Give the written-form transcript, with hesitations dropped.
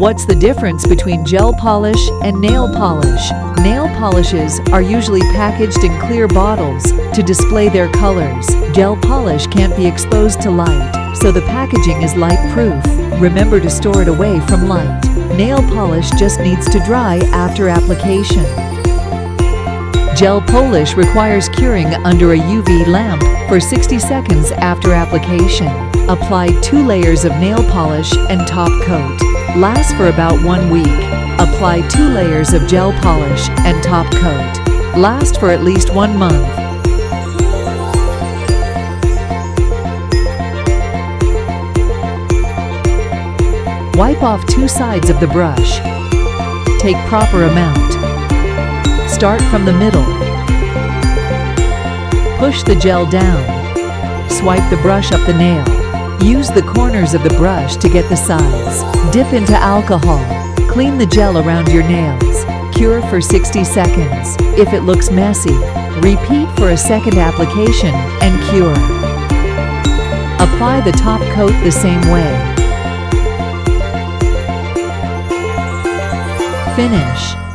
What's the difference between gel polish and nail polish? Nail polishes are usually packaged in clear bottles to display their colors. Gel polish can't be exposed to light, so the packaging is light-proof. Remember to store it away from light. Nail polish just needs to dry after application. Gel polish requires curing under a UV lamp for 60 seconds after application. Apply 2 layers of nail polish and top coat. Lasts for about 1 week. Apply 2 layers of gel polish and top coat. Last for at least 1 month. Wipe off 2 sides of the brush. Take proper amount. Start from the middle. Push the gel down. Swipe the brush up the nail. Use the corners of the brush to get the sides. Dip into alcohol. Clean the gel around your nails. Cure for 60 seconds. If it looks messy, repeat for a second application and cure. Apply the top coat the same way. Finish.